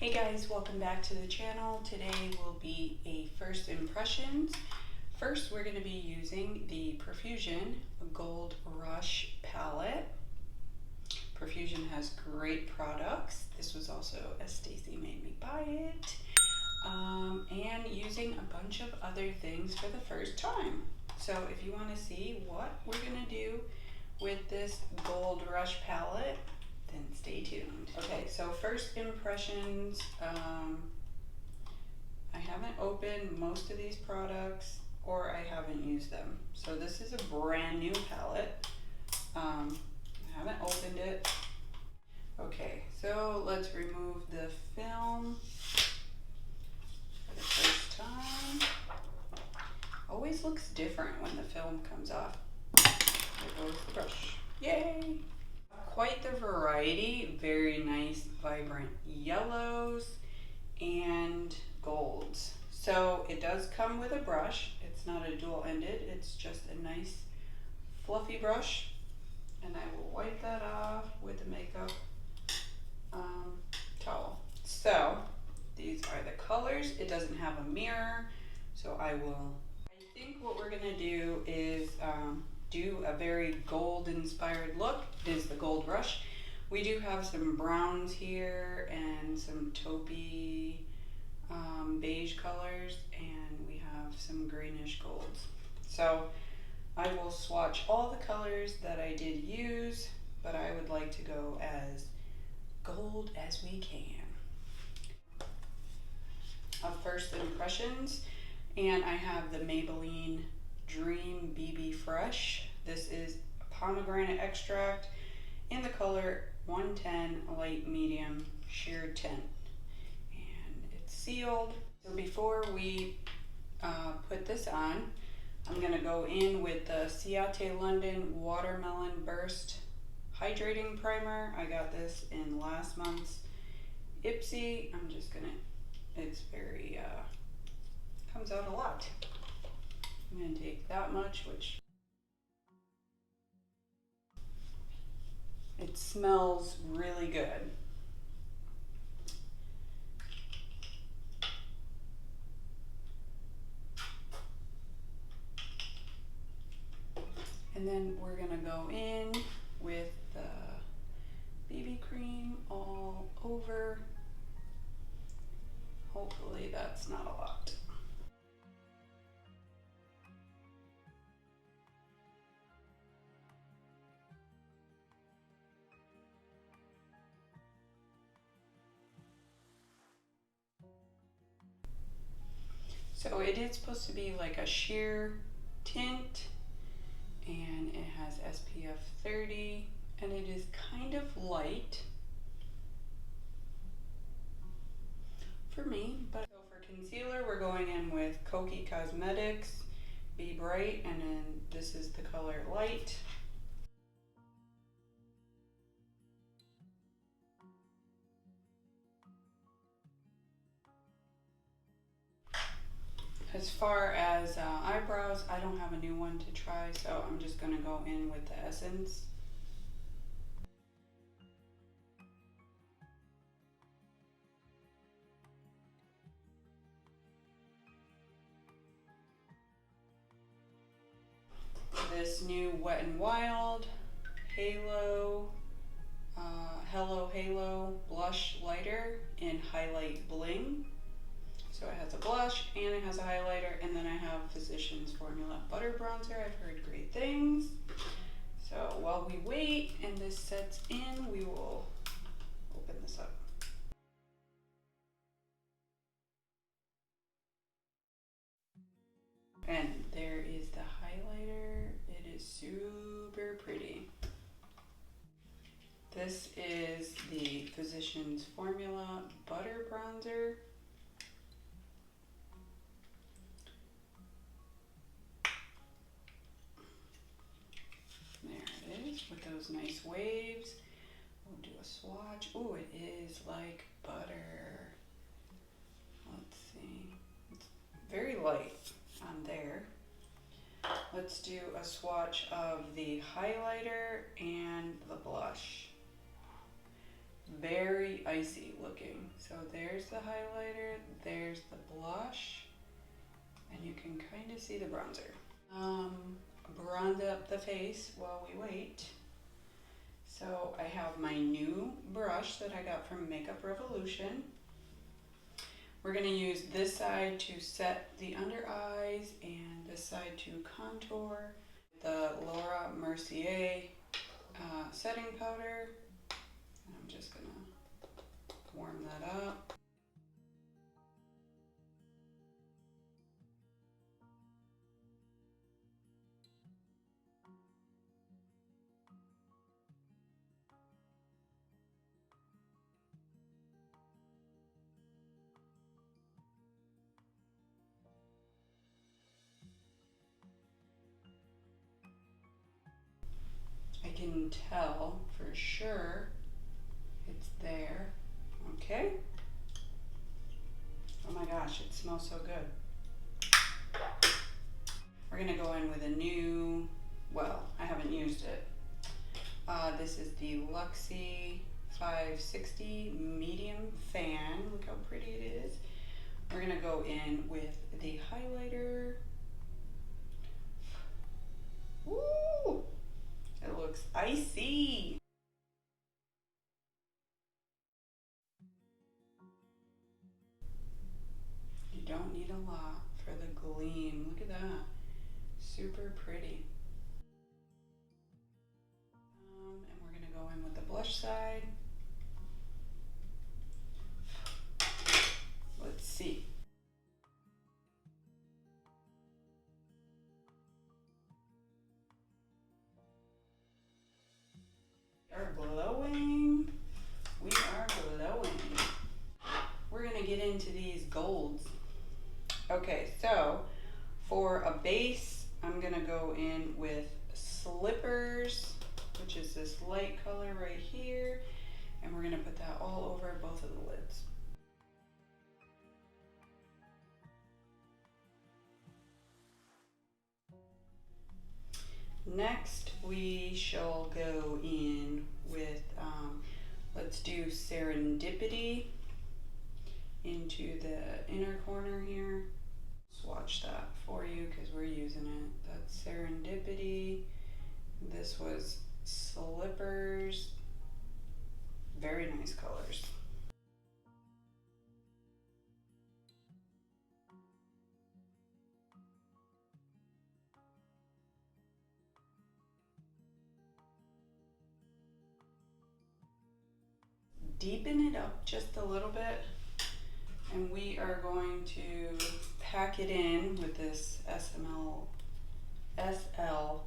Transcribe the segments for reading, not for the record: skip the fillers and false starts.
Hey guys, welcome back to the channel. Today will be a first impressions. First, we're going to be using the Profusion Gold Rush palette. Profusion has great products. This was also, as Stacy made me buy it. And using a bunch of other things for the first time. So if you want to see what we're going to do with this Gold Rush palette, then stay tuned. Okay, so first impressions, I haven't opened most of these products or I haven't used them. So this is a brand new palette. I haven't opened it. Okay, so let's remove the film for the first time. Always looks different when the film comes off. There goes the brush. Yay! Quite the variety, very nice vibrant yellows and golds. So it does come with a brush. It's not a dual-ended, it's just a nice fluffy brush. And I will wipe that off with the makeup towel. So these are the colors. It doesn't have a mirror, so I think what we're gonna do is do a very gold inspired look. Is the Gold Rush. We do have some browns here and some taupey beige colors, and we have some greenish golds. So I will swatch all the colors that I did use, but I would like to go as gold as we can. First impressions, and I have the Maybelline Dream BB Fresh. This is pomegranate extract in the color 110 light medium sheer tint, and it's sealed. So before we put this on, I'm going to go in with the Ciate London Watermelon Burst Hydrating Primer. I got this in last month's Ipsy. I'm just gonna, it's very comes out a lot. I'm going to take that much, which it smells really good. And then we're going to go in with the BB cream all over. Hopefully that's not a lot. So it is supposed to be like a sheer tint, and it has SPF 30, and it is kind of light for me. But so for concealer, we're going in with Kokie Cosmetics Be Bright, and then this is the color Light. As far as eyebrows, I don't have a new one to try, so I'm just going to go in with the Essence. This new Wet n Wild Halo, Hello Halo Blush Lighter in Highlight Bling. So it has a blush and it has a highlighter, and then I have Physicians Formula Butter Bronzer. I've heard great things. So while we wait and this sets in, we will open this up. And there is the highlighter. It is super pretty. This is the Physicians Formula Butter Bronzer. With those nice waves. We'll do a swatch. Oh, it is like butter. Let's see. It's very light on there. Let's do a swatch of the highlighter and the blush. very icy looking. So there's the highlighter, there's the blush, and you can kind of see the bronzer. Bronze up the face while we wait. So I have my new brush that I got from Makeup Revolution. We're going to use this side to set the under eyes and this side to contour. The Laura Mercier setting powder. I'm just going to warm that up. I can tell for sure it's there. Okay. Oh my gosh, it smells so good. We're gonna go in with a new, well, I haven't used it. This is the Luxie 560 medium fan. Look how pretty it is. We're gonna go in with the highlighter. Woo! It looks icy. You don't need a lot for the gleam. Look at that. Super pretty. And we're gonna go in with the blush side. Let's see. We are glowing. We are glowing. We're gonna get into these golds. Okay, so for a base, I'm gonna go in with Slippers, which is this light color right here, and we're gonna put that all over both of the lids. Next, we shall go in with, let's do Serendipity into the inner corner here. Swatch that for you because we're using it. That's Serendipity. This was Slippers. Very nice colors. Deepen it up just a little bit, and we are going to pack it in with this SL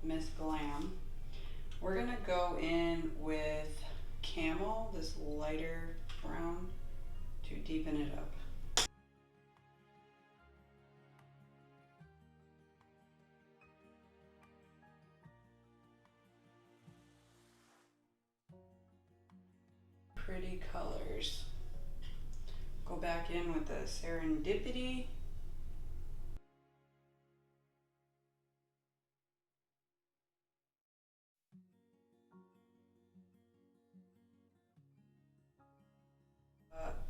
Miss Glam. We're gonna go in with Camel, this lighter brown, to deepen it up. Pretty colors. Go back in with the Serendipity.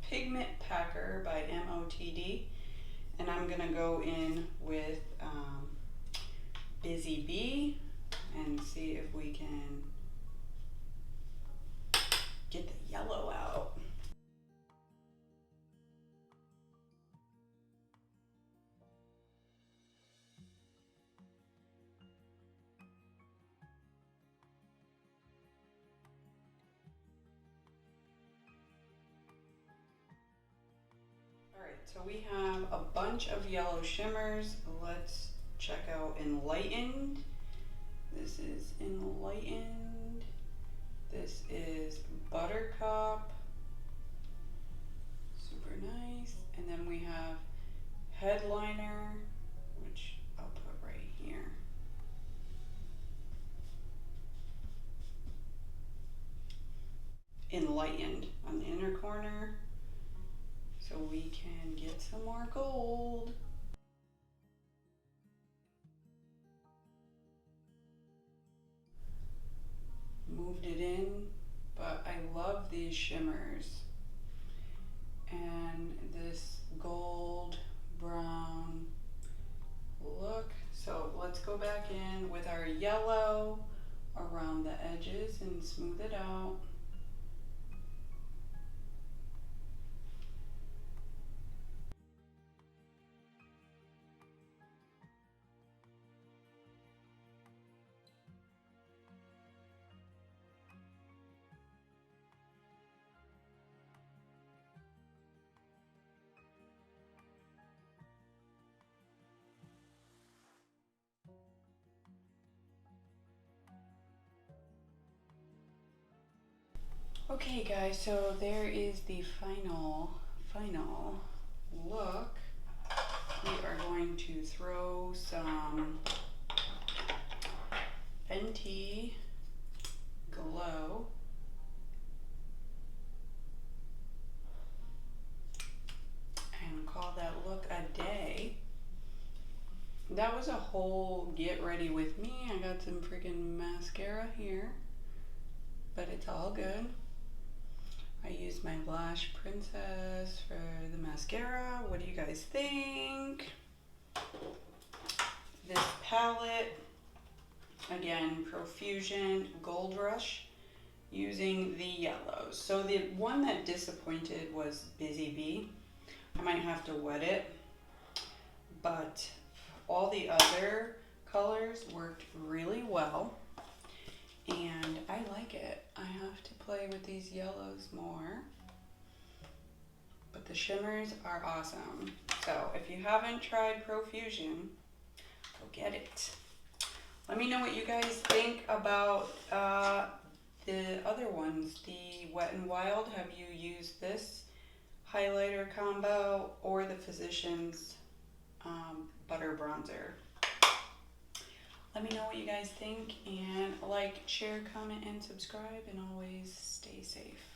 Pigment Packer by MOTD, and I'm gonna go in with Busy Bee and see if we can get the yellow out. Alright, so we have a bunch of yellow shimmers. Let's check out Enlightened. This is Enlightened. This is Buttercup. Super nice. And then we have Headliner, which I'll put right here. Enlightened on the inner corner, so we can get some more gold. Moved it in, but but I love these shimmers. And this gold brown look. So let's go back in with our yellow around the edges and smooth it out. Okay guys, so there is the final look. We are going to throw some Fenty Glow and call that look a day. That was a whole get ready with me. I got some freaking mascara here, but it's all good. I used my Blush Princess for the mascara. What do you guys think? This palette, again, Profusion Gold Rush, using the yellows. So the one that disappointed was Busy Bee. I might have to wet it, but all the other colors worked really well. And I like it. I have to play with these yellows more. But the shimmers are awesome. So if you haven't tried Profusion, go get it. Let me know what you guys think about the other ones. The Wet n Wild, have you used this highlighter combo or the Physicians Butter Bronzer? Let me know what you guys think, and like, share, comment, and subscribe, and always stay safe.